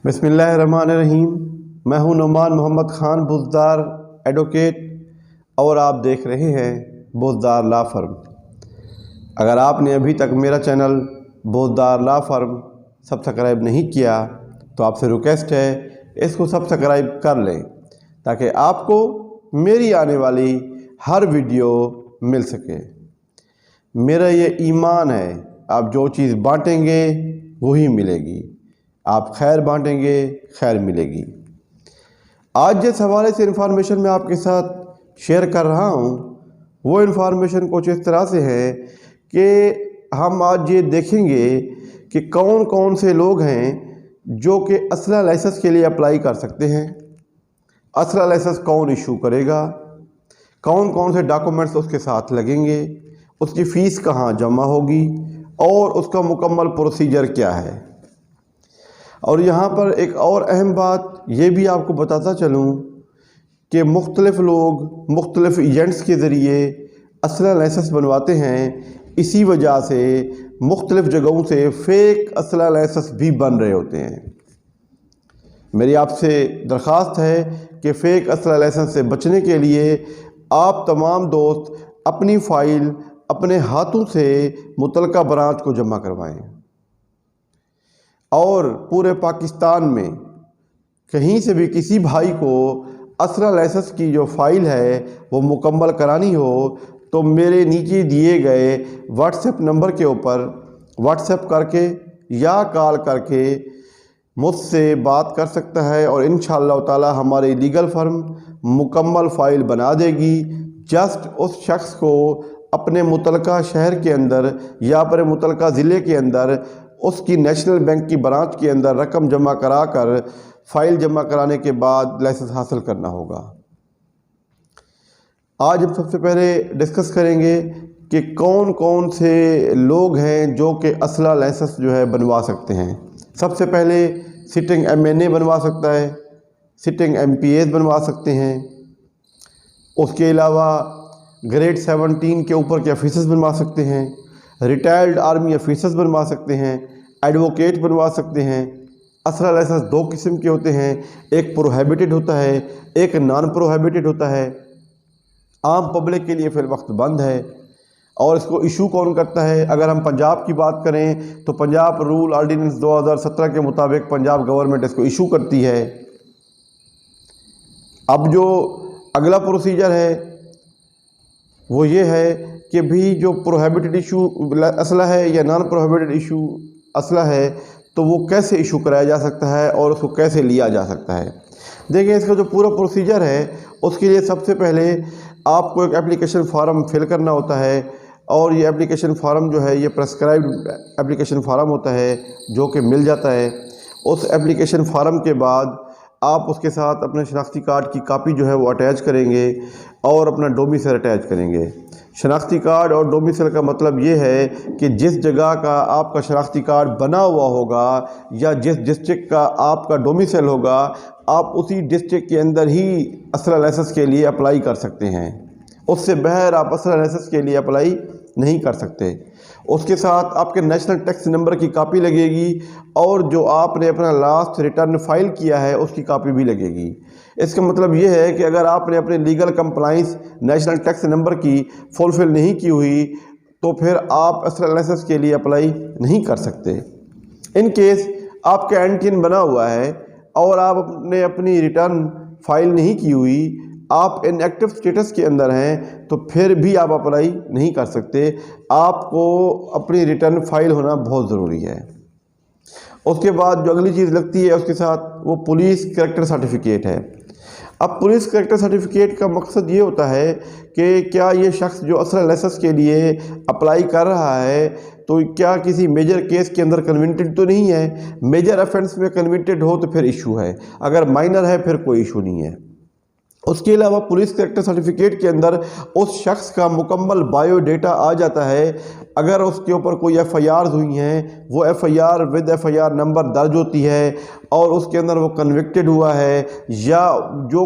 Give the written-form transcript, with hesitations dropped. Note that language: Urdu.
بسم اللہ الرحمن الرحیم۔ میں ہوں نعمان محمد خان بزدار ایڈوکیٹ اور آپ دیکھ رہے ہیں بزدار لا فرم۔ اگر آپ نے ابھی تک میرا چینل بزدار لا فرم سبسکرائب نہیں کیا تو آپ سے ریکویسٹ ہے اس کو سبسکرائب کر لیں تاکہ آپ کو میری آنے والی ہر ویڈیو مل سکے۔ میرا یہ ایمان ہے آپ جو چیز بانٹیں گے وہی ملے گی، آپ خیر بانٹیں گے خیر ملے گی۔ آج جس حوالے سے انفارمیشن میں آپ کے ساتھ شیئر کر رہا ہوں وہ انفارمیشن کچھ اس طرح سے ہے کہ ہم آج یہ دیکھیں گے کہ کون کون سے لوگ ہیں جو کہ اسلحہ لائسنس کے لیے اپلائی کر سکتے ہیں، اسلحہ لائسنس کون ایشو کرے گا، کون کون سے ڈاکومنٹس اس کے ساتھ لگیں گے، اس کی فیس کہاں جمع ہوگی اور اس کا مکمل پروسیجر کیا ہے۔ اور یہاں پر ایک اور اہم بات یہ بھی آپ کو بتاتا چلوں کہ مختلف لوگ مختلف ایجنٹس کے ذریعے اسلحہ لائسنس بنواتے ہیں، اسی وجہ سے مختلف جگہوں سے فیک اسلحہ لائسنس بھی بن رہے ہوتے ہیں۔ میری آپ سے درخواست ہے کہ فیک اسلحہ لائسنس سے بچنے کے لیے آپ تمام دوست اپنی فائل اپنے ہاتھوں سے متعلقہ برانچ کو جمع کروائیں اور پورے پاکستان میں کہیں سے بھی کسی بھائی کو اسلحہ لائسنس کی جو فائل ہے وہ مکمل کرانی ہو تو میرے نیچے دیے گئے واٹس ایپ نمبر کے اوپر واٹس ایپ کر کے یا کال کر کے مجھ سے بات کر سکتا ہے اور انشاءاللہ تعالی ہماری لیگل فرم مکمل فائل بنا دے گی۔ جسٹ اس شخص کو اپنے متعلقہ شہر کے اندر یا اپنے متعلقہ ضلع کے اندر اس کی نیشنل بینک کی برانچ کے اندر رقم جمع کرا کر فائل جمع کرانے کے بعد لائسنس حاصل کرنا ہوگا۔ آج ہم سب سے پہلے ڈسکس کریں گے کہ کون کون سے لوگ ہیں جو کہ اسلحہ لائسنس جو ہے بنوا سکتے ہیں۔ سب سے پہلے سٹنگ MNA بنوا سکتا ہے، سٹنگ MPAs بنوا سکتے ہیں، اس کے علاوہ گریڈ 17 کے اوپر کے آفیسرز بنوا سکتے ہیں، ریٹائرڈ آرمی آفیسرز بنوا سکتے ہیں، ایڈوکیٹ بنوا سکتے ہیں۔ اسلحہ لائسنس دو قسم کے ہوتے ہیں، ایک پروہیبٹڈ ہوتا ہے، ایک نان پروہیبٹڈ ہوتا ہے۔ عام پبلک کے لیے فی الوقت بند ہے اور اس کو ایشو کون کرتا ہے؟ اگر ہم پنجاب کی بات کریں تو پنجاب رول آرڈیننس 2017 کے مطابق پنجاب گورنمنٹ اس کو ایشو کرتی ہے۔ اب جو اگلا پروسیجر ہے وہ یہ ہے کہ بھی جو پروہیبٹڈ ایشو اسلحہ ہے یا نان پروہیبٹڈ ایشو اسلحہ ہے تو وہ کیسے ایشو کرایا جا سکتا ہے اور اس کو کیسے لیا جا سکتا ہے۔ دیکھیں اس کا جو پورا پروسیجر ہے اس کے لیے سب سے پہلے آپ کو ایک اپلیکیشن فارم فل کرنا ہوتا ہے اور یہ اپلیکیشن فارم جو ہے یہ پرسکرائبڈ اپلیکیشن فارم ہوتا ہے جو کہ مل جاتا ہے۔ اس اپلیکیشن فارم کے بعد آپ اس کے ساتھ اپنے شناختی کارڈ کی کاپی جو ہے وہ اٹیچ کریں گے اور اپنا ڈومیسائل اٹیچ کریں گے۔ شناختی کارڈ اور ڈومیسائل کا مطلب یہ ہے کہ جس جگہ کا آپ کا شناختی کارڈ بنا ہوا ہوگا یا جس ڈسٹرکٹ کا آپ کا ڈومیسائل ہوگا آپ اسی ڈسٹرکٹ کے اندر ہی اسلحہ لائسنس کے لیے اپلائی کر سکتے ہیں، اس سے باہر آپ اسلحہ لائسنس کے لیے اپلائی نہیں کر سکتے۔ اس کے ساتھ آپ کے نیشنل ٹیکس نمبر کی کاپی لگے گی اور جو آپ نے اپنا لاسٹ ریٹرن فائل کیا ہے اس کی کاپی بھی لگے گی۔ اس کا مطلب یہ ہے کہ اگر آپ نے اپنے legal compliance national tax number کی فلفل نہیں کی ہوئی تو پھر آپ اسلحہ لائسنس کے لیے اپلائی نہیں کر سکتے۔ ان کیس آپ کا NTN بنا ہوا ہے اور آپ نے اپنی ریٹرن فائل نہیں کی ہوئی، آپ ان ایکٹیو سٹیٹس کے اندر ہیں تو پھر بھی آپ اپلائی نہیں کر سکتے۔ آپ کو اپنی ریٹرن فائل ہونا بہت ضروری ہے۔ اس کے بعد جو اگلی چیز لگتی ہے اس کے ساتھ وہ پولیس کریکٹر سرٹیفکیٹ ہے۔ اب پولیس کریکٹر سرٹیفکیٹ کا مقصد یہ ہوتا ہے کہ کیا یہ شخص جو اسلحہ لائسنس کے لیے اپلائی کر رہا ہے تو کیا کسی میجر کیس کے اندر کنوکٹڈ تو نہیں ہے۔ میجر افینس میں کنوکٹڈ ہو تو پھر ایشو ہے، اگر مائنر ہے پھر کوئی ایشو نہیں ہے۔ اس کے علاوہ پولیس کریکٹر سرٹیفکیٹ کے اندر اس شخص کا مکمل بایو ڈیٹا آ جاتا ہے۔ اگر اس کے اوپر کوئی FIRs ہوئی ہیں وہ FIR ود FIR نمبر درج ہوتی ہے اور اس کے اندر وہ کنوکٹڈ ہوا ہے یا جو